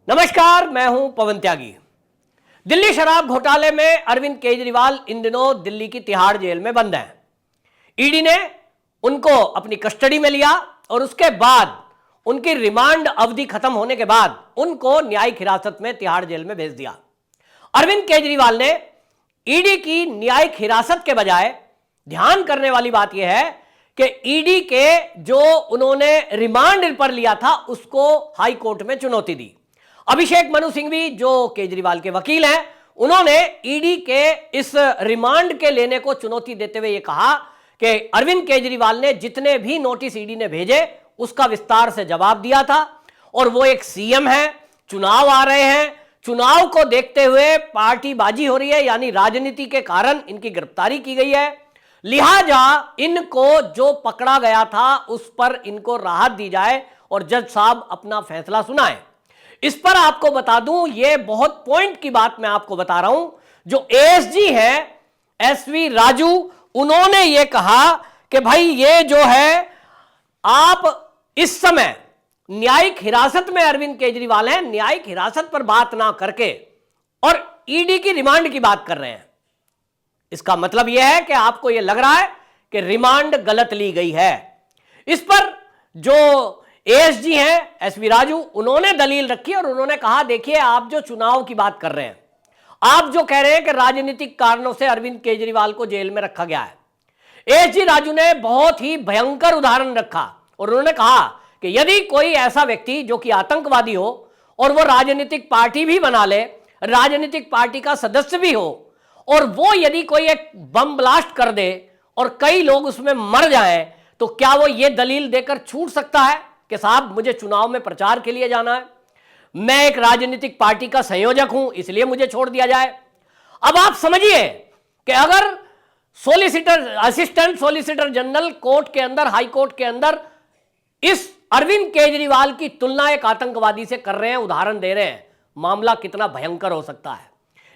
नमस्कार, मैं हूं पवन त्यागी। दिल्ली शराब घोटाले में अरविंद केजरीवाल इन दिनों दिल्ली की तिहाड़ जेल में बंद हैं। ईडी ने उनको अपनी कस्टडी में लिया और उसके बाद उनकी रिमांड अवधि खत्म होने के बाद उनको न्यायिक हिरासत में तिहाड़ जेल में भेज दिया। अरविंद केजरीवाल ने ईडी की न्यायिक हिरासत के बजाय ध्यान करने वाली बात यह है कि ईडी के जो उन्होंने रिमांड पर लिया था उसको हाई कोर्ट में चुनौती दी। अभिषेक मनु सिंघवी जो केजरीवाल के वकील हैं, उन्होंने ईडी के इस रिमांड के लेने को चुनौती देते हुए यह कहा कि अरविंद केजरीवाल ने जितने भी नोटिस ईडी ने भेजे उसका विस्तार से जवाब दिया था और वो एक सीएम है, चुनाव आ रहे हैं, चुनाव को देखते हुए पार्टीबाजी हो रही है, यानी राजनीति के कारण इनकी गिरफ्तारी की गई है, लिहाजा इनको जो पकड़ा गया था उस पर इनको राहत दी जाए और जज साहब अपना फैसला सुनाए। इस पर आपको बता दूं, ये बहुत पॉइंट की बात मैं आपको बता रहा हूं। जो एएसजी है एसवी राजू, उन्होंने ये कहा कि भाई ये जो है आप इस समय न्यायिक हिरासत में अरविंद केजरीवाल हैं, न्यायिक हिरासत पर बात ना करके और ईडी की रिमांड की बात कर रहे हैं। इसका मतलब यह है कि आपको यह लग रहा है कि रिमांड गलत ली गई है। इस पर जो एएसजी हैं एसवी राजू, उन्होंने दलील रखी और उन्होंने कहा देखिए, आप जो चुनाव की बात कर रहे हैं, आप जो कह रहे हैं कि राजनीतिक कारणों से अरविंद केजरीवाल को जेल में रखा गया है, एएसजी राजू ने बहुत ही भयंकर उदाहरण रखा और उन्होंने कहा कि यदि कोई ऐसा व्यक्ति जो कि आतंकवादी हो और वो राजनीतिक पार्टी भी बना ले, राजनीतिक पार्टी का सदस्य भी हो और वो यदि कोई एक बम ब्लास्ट कर दे और कई लोग उसमें मर जाएं, तो क्या वो ये दलील देकर छूट सकता है कि साहब मुझे चुनाव में प्रचार के लिए जाना है, मैं एक राजनीतिक पार्टी का संयोजक हूं इसलिए मुझे छोड़ दिया जाए। अब आप समझिए कि अगर असिस्टेंट सॉलिसिटर जनरल कोर्ट के अंदर, हाई कोर्ट के अंदर इस अरविंद केजरीवाल की तुलना एक आतंकवादी से कर रहे हैं, उदाहरण दे रहे हैं, मामला कितना भयंकर हो सकता है।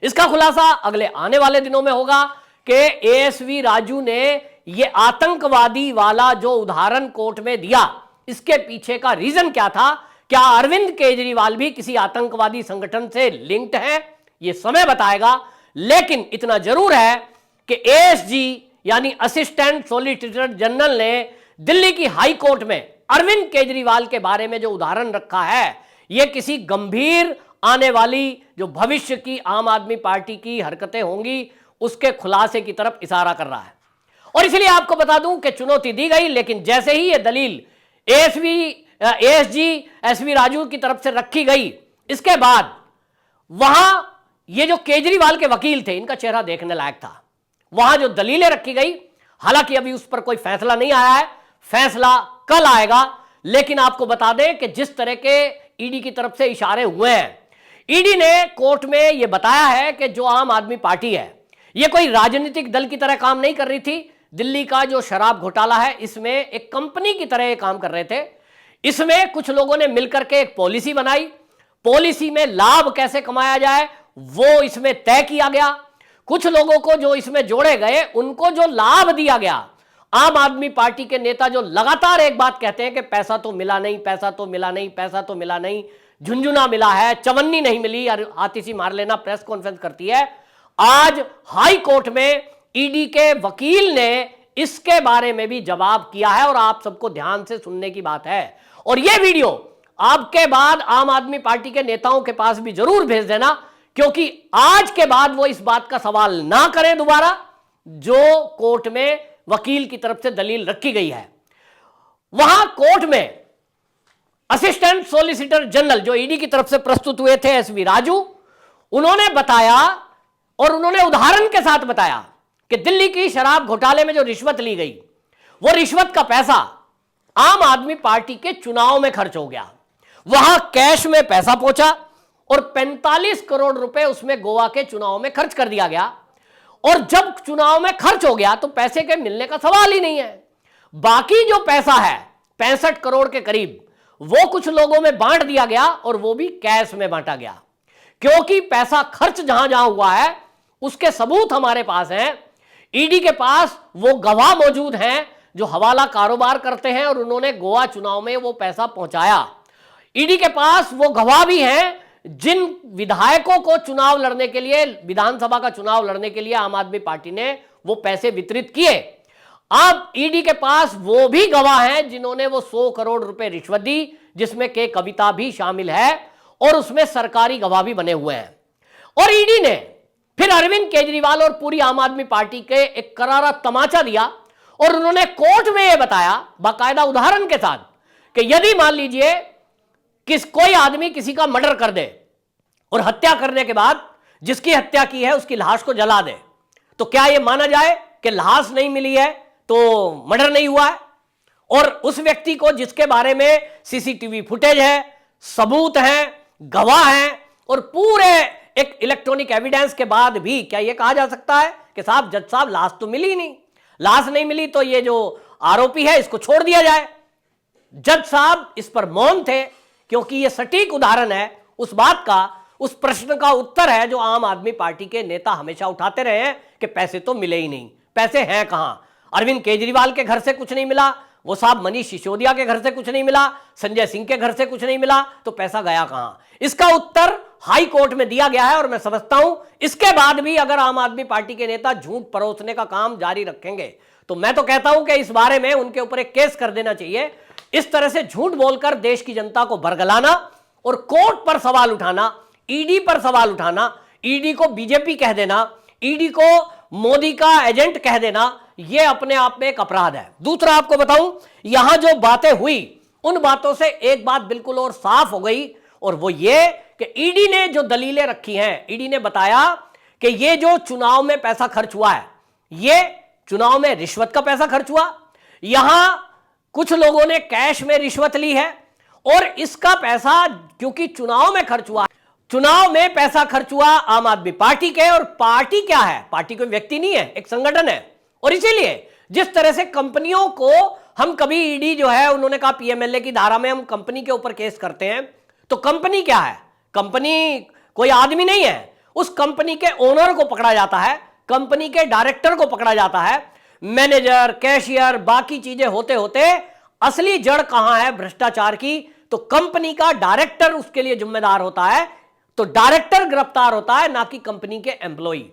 इसका खुलासा अगले आने वाले दिनों में होगा कि एएसवी राजू ने यह आतंकवादी वाला जो उदाहरण कोर्ट में दिया, इसके पीछे का रीजन क्या था, क्या अरविंद केजरीवाल भी किसी आतंकवादी संगठन से लिंक्ड है, यह समय बताएगा। लेकिन इतना जरूर है कि एएसजी यानी असिस्टेंट सॉलिसिटर जनरल ने दिल्ली की हाई कोर्ट में अरविंद केजरीवाल के बारे में जो उदाहरण रखा है, यह किसी गंभीर आने वाली जो भविष्य की आम आदमी पार्टी की हरकतें होंगी उसके खुलासे की तरफ इशारा कर रहा है। और इसलिए आपको बता दूं कि चुनौती दी गई, लेकिन जैसे ही यह दलील एएसजी एसवी राजू की तरफ से रखी गई, इसके बाद वहां ये जो केजरीवाल के वकील थे, इनका चेहरा देखने लायक था। वहां जो दलीलें रखी गई, हालांकि अभी उस पर कोई फैसला नहीं आया है, फैसला कल आएगा, लेकिन आपको बता दें कि जिस तरह के ईडी की तरफ से इशारे हुए हैं, ईडी ने कोर्ट में यह बताया है कि जो आम आदमी पार्टी है, यह कोई राजनीतिक दल की तरह काम नहीं कर रही थी। दिल्ली का जो शराब घोटाला है, इसमें एक कंपनी की तरह काम कर रहे थे। इसमें कुछ लोगों ने मिलकर के एक पॉलिसी बनाई, पॉलिसी में लाभ कैसे कमाया जाए वो इसमें तय किया गया। कुछ लोगों को जो इसमें जोड़े गए, उनको जो लाभ दिया गया, आम आदमी पार्टी के नेता जो लगातार एक बात कहते हैं कि पैसा तो मिला नहीं, पैसा तो मिला नहीं, पैसा तो मिला नहीं, झुंझुना मिला है, चवन्नी नहीं मिली, आतिशी मार लेना प्रेस कॉन्फ्रेंस करती है। आज हाई कोर्ट में ईडी के वकील ने इसके बारे में भी जवाब किया है और आप सबको ध्यान से सुनने की बात है। और यह वीडियो आपके बाद आम आदमी पार्टी के नेताओं के पास भी जरूर भेज देना, क्योंकि आज के बाद वो इस बात का सवाल ना करें दोबारा जो कोर्ट में वकील की तरफ से दलील रखी गई है। वहां कोर्ट में असिस्टेंट सॉलिसिटर जनरल जो ईडी की तरफ से प्रस्तुत हुए थे एसवी राजू, उन्होंने बताया और उन्होंने उदाहरण के साथ बताया कि दिल्ली की शराब घोटाले में जो रिश्वत ली गई, वो रिश्वत का पैसा आम आदमी पार्टी के चुनाव में खर्च हो गया। वहां कैश में पैसा पहुंचा और 45 करोड़ रुपए उसमें गोवा के चुनाव में खर्च कर दिया गया। और जब चुनाव में खर्च हो गया तो पैसे के मिलने का सवाल ही नहीं है। बाकी जो पैसा है 65 करोड़ के करीब, वो कुछ लोगों में बांट दिया गया और वो भी कैश में बांटा गया, क्योंकि पैसा खर्च जहां जहां हुआ है उसके सबूत हमारे पास हैं। ईडी के पास वो गवाह मौजूद हैं जो हवाला कारोबार करते हैं और उन्होंने गोवा चुनाव में वो पैसा पहुंचाया। ईडी के पास वो गवाह भी हैं जिन विधायकों को चुनाव लड़ने के लिए, विधानसभा का चुनाव लड़ने के लिए आम आदमी पार्टी ने वो पैसे वितरित किए। अब ईडी के पास वो भी गवाह हैं जिन्होंने वो 100 करोड़ रुपए रिश्वत दी, जिसमें के कविता भी शामिल है और उसमें सरकारी गवाह भी बने हुए हैं। और ईडी ने फिर अरविंद केजरीवाल और पूरी आम आदमी पार्टी के एक करारा तमाचा दिया और उन्होंने कोर्ट में यह बताया बाकायदा उदाहरण के साथ कि यदि मान लीजिए कोई आदमी किसी का मर्डर कर दे और हत्या करने के बाद जिसकी हत्या की है उसकी लाश को जला दे, तो क्या यह माना जाए कि लाश नहीं मिली है तो मर्डर नहीं हुआ है? और उस व्यक्ति को जिसके बारे में सीसीटीवी फुटेज है, सबूत हैं, गवाह हैं और पूरे एक इलेक्ट्रॉनिक एविडेंस के बाद भी क्या यह कहा जा सकता है कि साहब, जज साहब, लाश तो मिली नहीं, लाश नहीं मिली तो ये जो आरोपी है इसको छोड़ दिया जाए? जज साहब इस पर मौन थे, क्योंकि यह सटीक उदाहरण है उस बात का, उस प्रश्न का उत्तर है जो आम आदमी पार्टी के नेता हमेशा उठाते रहे हैं कि पैसे तो मिले ही नहीं। पैसे हैं कहां? अरविंद केजरीवाल के घर से कुछ नहीं मिला, वो साहब मनीष सिसोदिया के घर से कुछ नहीं मिला, संजय सिंह के घर से कुछ नहीं मिला, तो पैसा गया कहां? इसका उत्तर हाई कोर्ट में दिया गया है। और मैं समझता हूं इसके बाद भी अगर आम आदमी पार्टी के नेता झूठ परोसने का काम जारी रखेंगे तो मैं तो कहता हूं कि इस बारे में उनके ऊपर एक केस कर देना चाहिए। इस तरह से झूठ बोलकर देश की जनता को बरगलाना और कोर्ट पर सवाल उठाना, ईडी पर सवाल उठाना, ईडी को बीजेपी कह देना, ईडी को मोदी का एजेंट कह देना, यह अपने आप में एक अपराध है। दूसरा आपको बताऊं, यहां जो बातें हुई उन बातों से एक बात बिल्कुल और साफ हो गई और वो ये कि ईडी ने जो दलीलें रखी हैं, ईडी ने बताया कि ये जो चुनाव में पैसा खर्च हुआ है, ये चुनाव में रिश्वत का पैसा खर्च हुआ, यहां कुछ लोगों ने कैश में रिश्वत ली है और इसका पैसा क्योंकि चुनाव में खर्च हुआ, चुनाव में पैसा खर्च हुआ आम आदमी पार्टी के, और पार्टी क्या है? पार्टी कोई व्यक्ति नहीं है, एक संगठन है। और इसीलिए जिस तरह से कंपनियों को हम कभी ईडी जो है उन्होंने कहा पीएमएलए की धारा में हम कंपनी के ऊपर केस करते हैं, तो कंपनी क्या है? कंपनी कोई आदमी नहीं है। उस कंपनी के ओनर को पकड़ा जाता है, कंपनी के डायरेक्टर को पकड़ा जाता है, मैनेजर, कैशियर, बाकी चीजें होते होते असली जड़ कहां है भ्रष्टाचार की? तो कंपनी का डायरेक्टर उसके लिए जिम्मेदार होता है, तो डायरेक्टर गिरफ्तार होता है, ना कि कंपनी के एम्प्लॉई।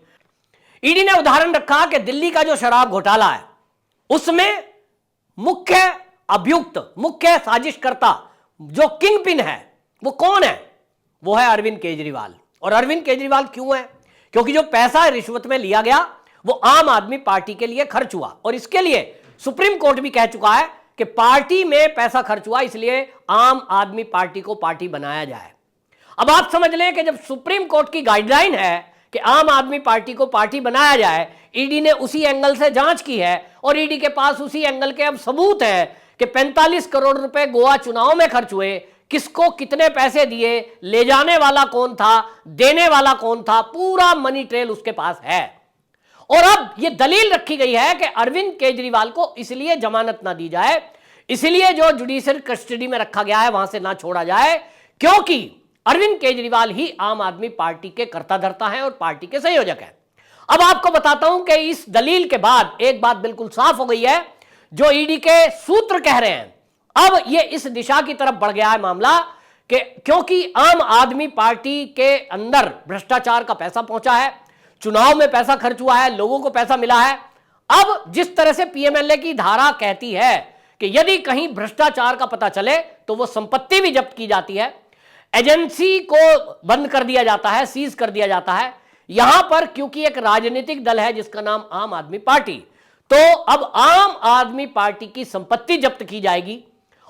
ईडी ने उदाहरण रखा कि दिल्ली का जो शराब घोटाला है उसमें मुख्य अभियुक्त, मुख्य साजिशकर्ता, जो किंग पिन है वो कौन है? वो है अरविंद केजरीवाल। और अरविंद केजरीवाल क्यों है? क्योंकि जो पैसा रिश्वत में लिया गया वो आम आदमी पार्टी के लिए खर्च हुआ और इसके लिए सुप्रीम कोर्ट भी कह चुका है कि पार्टी में पैसा खर्च हुआ, इसलिए आम आदमी पार्टी को पार्टी बनाया जाए। अब आप समझ लें कि जब सुप्रीम कोर्ट की गाइडलाइन है कि आम आदमी पार्टी को पार्टी बनाया जाए, ईडी ने उसी एंगल से जांच की है और ईडी के पास उसी एंगल के अब सबूत है कि 45 करोड़ रुपए गोवा चुनाव में खर्च हुए, किसको कितने पैसे दिए, ले जाने वाला कौन था, देने वाला कौन था, पूरा मनी ट्रेल उसके पास है। और अब यह दलील रखी गई है कि अरविंद केजरीवाल को इसलिए जमानत ना दी जाए, इसलिए जो जुडिशियल कस्टडी में रखा गया है वहां से ना छोड़ा जाए, क्योंकि अरविंद केजरीवाल ही आम आदमी पार्टी के कर्ता धर्ता हैं और पार्टी के संयोजक हैं। अब आपको बताता हूं कि इस दलील के बाद एक बात बिल्कुल साफ हो गई है, जो ईडी के सूत्र कह रहे हैं, अब यह इस दिशा की तरफ बढ़ गया है मामला कि क्योंकि आम आदमी पार्टी के अंदर भ्रष्टाचार का पैसा पहुंचा है, चुनाव में पैसा खर्च हुआ है, लोगों को पैसा मिला है। अब जिस तरह से पीएमएलए की धारा कहती है कि यदि कहीं भ्रष्टाचार का पता चले तो वो संपत्ति भी जब्त की जाती है, एजेंसी को बंद कर दिया जाता है, सीज कर दिया जाता है। यहां पर क्योंकि एक राजनीतिक दल है जिसका नाम आम आदमी पार्टी, तो अब आम आदमी पार्टी की संपत्ति जब्त की जाएगी।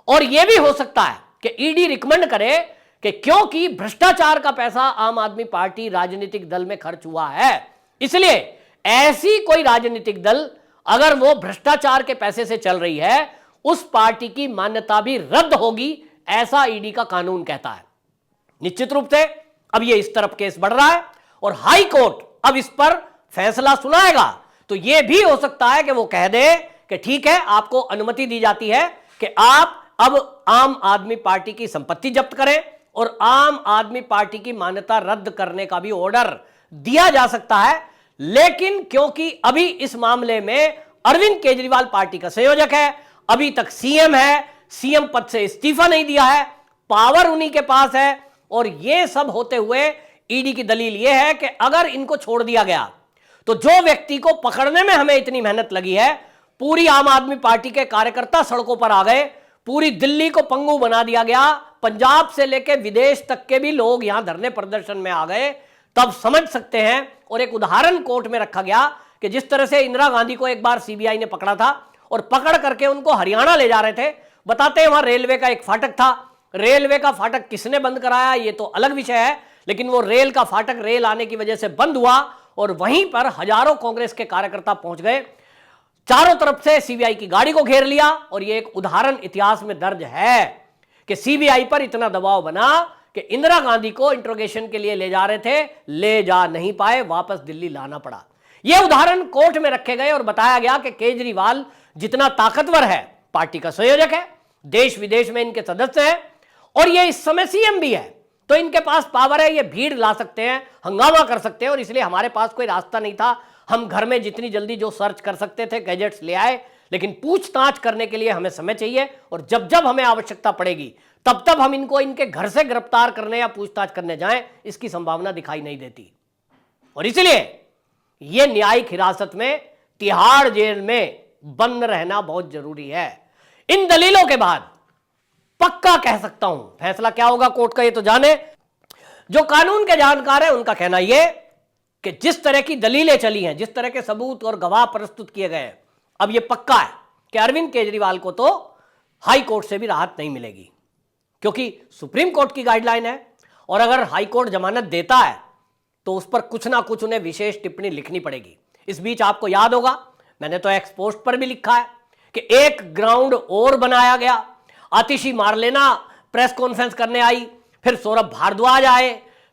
और यह भी हो सकता है कि ईडी रिकमेंड करे कि क्योंकि भ्रष्टाचार का पैसा आम आदमी पार्टी राजनीतिक दल में खर्च हुआ है, इसलिए ऐसी कोई राजनीतिक दल अगर वो भ्रष्टाचार के पैसे से चल रही है, उस पार्टी की मान्यता भी रद्द होगी, ऐसा ईडी का कानून कहता है। निश्चित रूप से अब ये इस तरफ केस बढ़ रहा है और हाई कोर्ट अब इस पर फैसला सुनाएगा। तो यह भी हो सकता है कि वो कह दे कि ठीक है, आपको अनुमति दी जाती है कि आप अब आम आदमी पार्टी की संपत्ति जब्त करें और आम आदमी पार्टी की मान्यता रद्द करने का भी ऑर्डर दिया जा सकता है। लेकिन क्योंकि अभी इस मामले में अरविंद केजरीवाल पार्टी का संयोजक है, अभी तक सीएम है, सीएम पद से इस्तीफा नहीं दिया है, पावर उन्हीं के पास है, और यह सब होते हुए ईडी की दलील यह है कि अगर इनको छोड़ दिया गया तो जो व्यक्ति को पकड़ने में हमें इतनी मेहनत लगी है, पूरी आम आदमी पार्टी के कार्यकर्ता सड़कों पर आ गए, पूरी दिल्ली को पंगु बना दिया गया, पंजाब से लेकर विदेश तक के भी लोग यहां धरने प्रदर्शन में आ गए, तब समझ सकते हैं। और एक उदाहरण कोर्ट में रखा गया कि जिस तरह से इंदिरा गांधी को एक बार सीबीआई ने पकड़ा था और पकड़ करके उनको हरियाणा ले जा रहे थे, बताते हैं वहां रेलवे का एक फाटक था, रेलवे का फाटक किसने बंद कराया ये तो अलग विषय है, लेकिन वो रेल का फाटक रेल आने की वजह से बंद हुआ और वहीं पर हजारों कांग्रेस के कार्यकर्ता पहुंच गए, चारों तरफ से सीबीआई की गाड़ी को घेर लिया। और ये एक उदाहरण इतिहास में दर्ज है कि सीबीआई पर इतना दबाव बना कि इंदिरा गांधी को इंट्रोगेशन के लिए ले जा रहे थे, ले जा नहीं पाए, वापस दिल्ली लाना पड़ा। यह उदाहरण कोर्ट में रखे गए और बताया गया कि केजरीवाल जितना ताकतवर है, पार्टी का संयोजक है, देश विदेश में इनके सदस्य हैं और ये इस समय सीएम भी है, तो इनके पास पावर है, ये भीड़ ला सकते हैं, हंगामा कर सकते हैं। और इसलिए हमारे पास कोई रास्ता नहीं था, हम घर में जितनी जल्दी जो सर्च कर सकते थे गैजेट्स ले आए, लेकिन पूछताछ करने के लिए हमें समय चाहिए और जब जब हमें आवश्यकता पड़ेगी तब तब हम इनको इनके घर से गिरफ्तार करने या पूछताछ करने जाएं, इसकी संभावना दिखाई नहीं देती। और इसलिए यह न्यायिक हिरासत में तिहाड़ जेल में बंद रहना बहुत जरूरी है। इन दलीलों के बाद पक्का कह सकता हूं, फैसला क्या होगा कोर्ट का ये तो जाने, जो कानून के जानकार हैं उनका कहना यह कि जिस तरह की दलीलें चली हैं, जिस तरह के सबूत और गवाह प्रस्तुत किए गए हैं, अब यह पक्का है कि अरविंद केजरीवाल को तो हाई कोर्ट से भी राहत नहीं मिलेगी, क्योंकि सुप्रीम कोर्ट की गाइडलाइन है और अगर हाई कोर्ट जमानत देता है तो उस पर कुछ ना कुछ उन्हें विशेष टिप्पणी लिखनी पड़ेगी। इस बीच आपको याद होगा, मैंने तो एक्स पोस्ट पर भी लिखा है कि एक ग्राउंड और बनाया गया, आतिशी मारलेना प्रेस कॉन्फ्रेंस करने आई, फिर सौरभ भारद्वाज आए,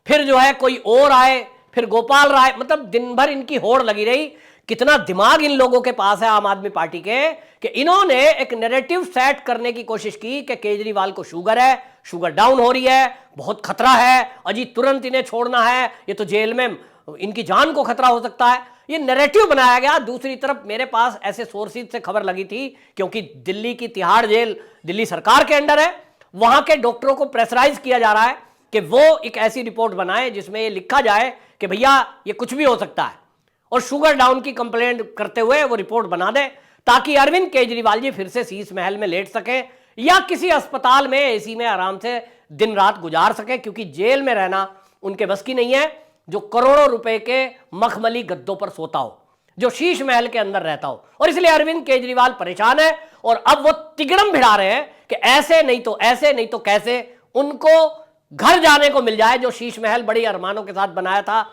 फिर जो है कोई और आए, फिर गोपाल राय, मतलब दिन भर इनकी होड़ लगी रही। कितना दिमाग इन लोगों के पास है आम आदमी पार्टी के कि इन्होंने एक नैरेटिव सेट करने की कोशिश की कि केजरीवाल को शुगर है, शुगर डाउन हो रही है, बहुत खतरा है, अजी तुरंत इन्हें छोड़ना है, ये तो जेल में इनकी जान को खतरा हो सकता है, ये नैरेटिव बनाया गया। दूसरी तरफ मेरे पास ऐसे सोर्सेज से खबर लगी थी, क्योंकि दिल्ली की तिहाड़ जेल दिल्ली सरकार के अंडर है, वहां के डॉक्टरों को प्रेशराइज किया जा रहा है कि वो एक ऐसी रिपोर्ट बनाए जिसमें ये लिखा जाए कि भैया ये कुछ भी हो सकता है, और शुगर डाउन की कंप्लेंट करते हुए वो रिपोर्ट बना दे, ताकि अरविंद केजरीवाल जी फिर से शीश महल में लेट सके या किसी अस्पताल में एसी में आराम से दिन रात गुजार सके, क्योंकि जेल में रहना उनके बस की नहीं है, जो करोड़ों रुपए के मखमली गद्दों पर सोता हो, जो शीश महल के अंदर रहता हो। और इसलिए अरविंद केजरीवाल परेशान है और अब वो तिगड़म भिड़ा रहे हैं कि ऐसे नहीं तो ऐसे, नहीं तो कैसे उनको घर जाने को मिल जाए, जो शीश महल बड़ी अरमानों के साथ बनाया था,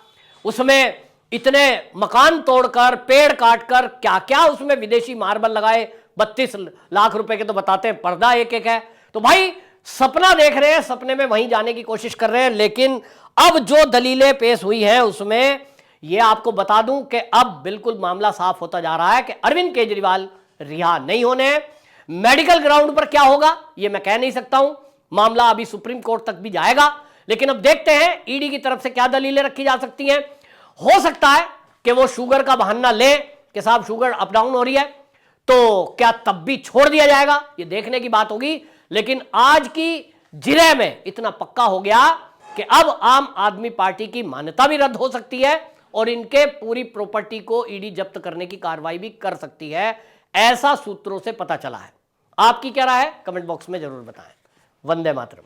उसमें इतने मकान तोड़कर, पेड़ काटकर, क्या क्या उसमें विदेशी मार्बल लगाए, 32 लाख रुपए के तो बताते हैं, पर्दा एक एक है। तो भाई सपना देख रहे हैं, सपने में वहीं जाने की कोशिश कर रहे हैं। लेकिन अब जो दलीलें पेश हुई हैं उसमें यह आपको बता दूं कि अब बिल्कुल मामला साफ होता जा रहा है कि अरविंद केजरीवाल रिहा नहीं होने। मेडिकल ग्राउंड पर क्या होगा यह मैं कह नहीं सकता हूं, मामला अभी सुप्रीम कोर्ट तक भी जाएगा, लेकिन अब देखते हैं ईडी की तरफ से क्या दलीलें रखी जा सकती हैं। हो सकता है कि वो शुगर का बहाना ले कि साहब शुगर अप डाउन हो रही है, तो क्या तब भी छोड़ दिया जाएगा, ये देखने की बात होगी। लेकिन आज की जिले में इतना पक्का हो गया कि अब आम आदमी पार्टी की मान्यता भी रद्द हो सकती है और इनके पूरी प्रॉपर्टी को ईडी जब्त करने की कार्रवाई भी कर सकती है, ऐसा सूत्रों से पता चला है। आपकी क्या राय है कमेंट बॉक्स में जरूर बताएं। वंदे मातरम।